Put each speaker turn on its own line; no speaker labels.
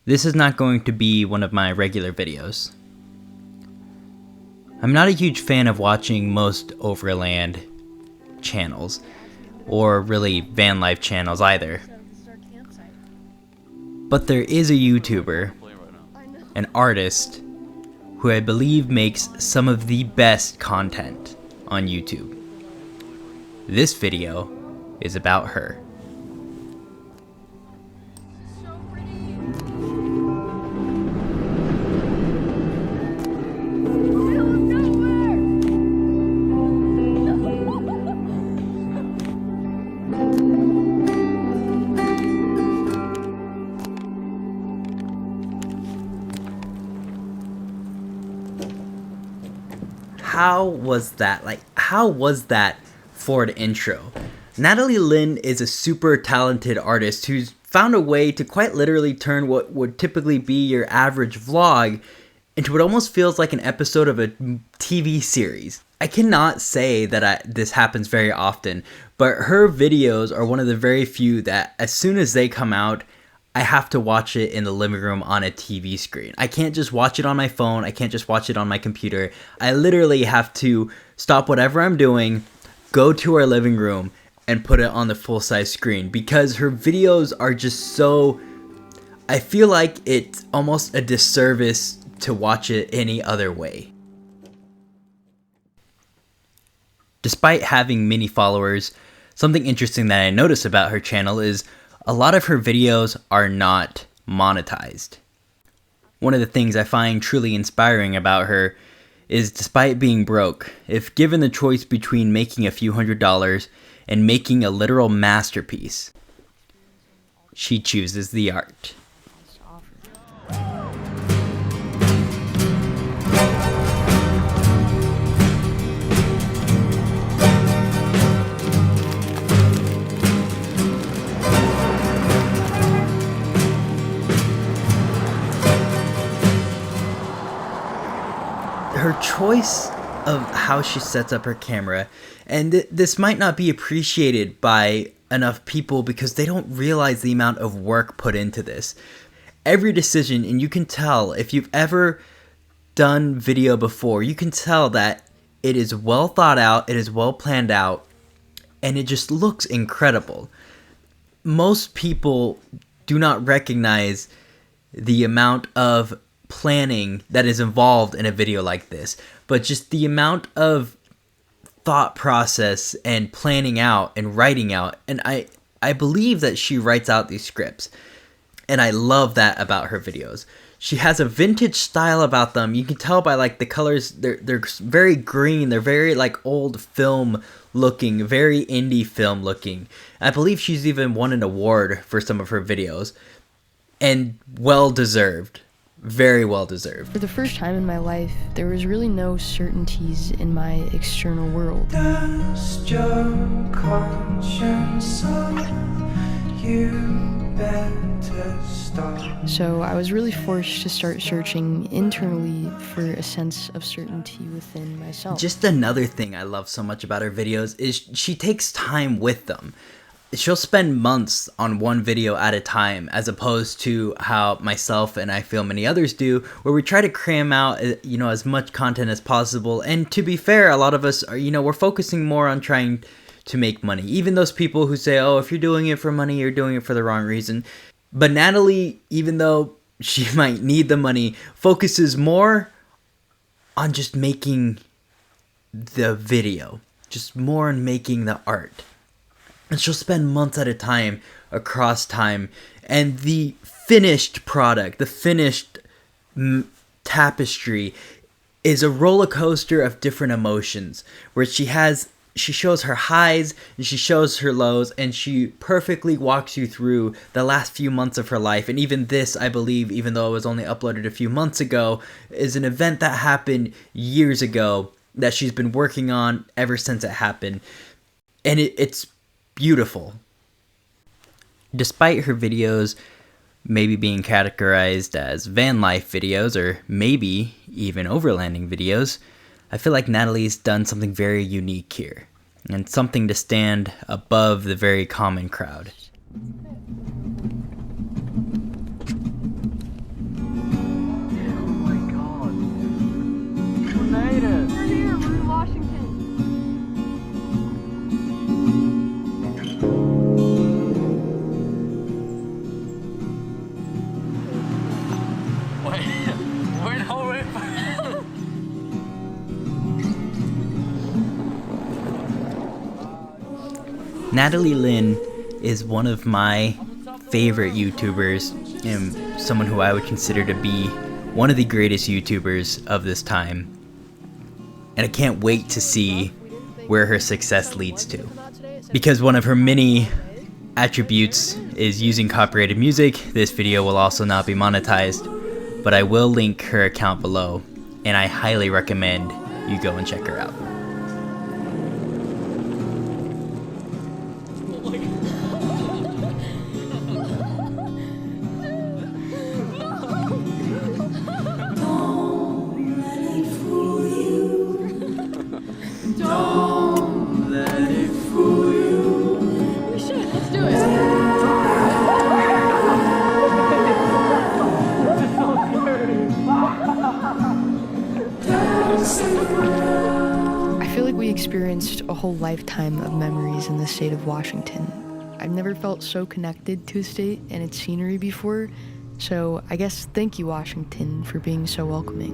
This is not going to be one of my regular videos. I'm not a huge fan of watching most overland channels, or really van life channels either. But there is a YouTuber, an artist, who I believe makes some of the best content on YouTube. This video is about her. How was that for an intro? Natalie Lynn is a super talented artist who's found a way to quite literally turn what would typically be your average vlog into what almost feels like an episode of a TV series. I cannot say that this happens very often, but her videos are one of the very few that as soon as they come out, I have to watch it in the living room on a TV screen. I can't just watch it on my phone. I can't just watch it on my computer. I literally have to stop whatever I'm doing, go to our living room, and put it on the full-size screen because her videos are just so... I feel like it's almost a disservice to watch it any other way. Despite having many followers, something interesting that I noticed about her channel is a lot of her videos are not monetized. One of the things I find truly inspiring about her is despite being broke, if given the choice between making a few $100s and making a literal masterpiece, she chooses the art. Her choice of how she sets up her camera, and this might not be appreciated by enough people because they don't realize the amount of work put into this. Every decision, and you can tell if you've ever done video before, you can tell that it is well thought out, it is well planned out, and it just looks incredible. Most people do not recognize the amount of planning that is involved in a video like this, but just the amount of thought process and planning out and writing out, and I believe that she writes out these scripts, and I love that about her videos. She has a vintage style about them. You can tell by like the colors, they're very green, they're very like old film looking, very indie film looking. I believe she's even won an award for some of her videos, and well deserved. Very well deserved.
For the first time in my life, there was really no certainties in my external world. Dust your conscience off, you better stop. So I was really forced to start searching internally for a sense of certainty within myself.
Just another thing I love so much about her videos is she takes time with them. She'll spend months on one video at a time, as opposed to how myself and I feel many others do, where we try to cram out, as much content as possible. And to be fair, a lot of us are, we're focusing more on trying to make money. Even those people who say, oh, if you're doing it for money, you're doing it for the wrong reason. But Natalie, even though she might need the money, focuses more on just making the video, just more on making the art. And she'll spend months at a time across time. And the finished product, the finished tapestry is a roller coaster of different emotions where she shows her highs and she shows her lows, and she perfectly walks you through the last few months of her life. And even this, I believe, even though it was only uploaded a few months ago, is an event that happened years ago that she's been working on ever since it happened. And it's beautiful. Despite her videos maybe being categorized as van life videos or maybe even overlanding videos, I feel like Natalie's done something very unique here and something to stand above the very common crowd. Natalie Lynn is one of my favorite YouTubers and someone who I would consider to be one of the greatest YouTubers of this time. And I can't wait to see where her success leads to. Because one of her many attributes is using copyrighted music, this video will also not be monetized, but I will link her account below, and I highly recommend you go and check her out.
I feel like we experienced a whole lifetime of memories in the state of Washington. I've never felt so connected to a state and its scenery before, so I guess thank you, Washington, for being so welcoming.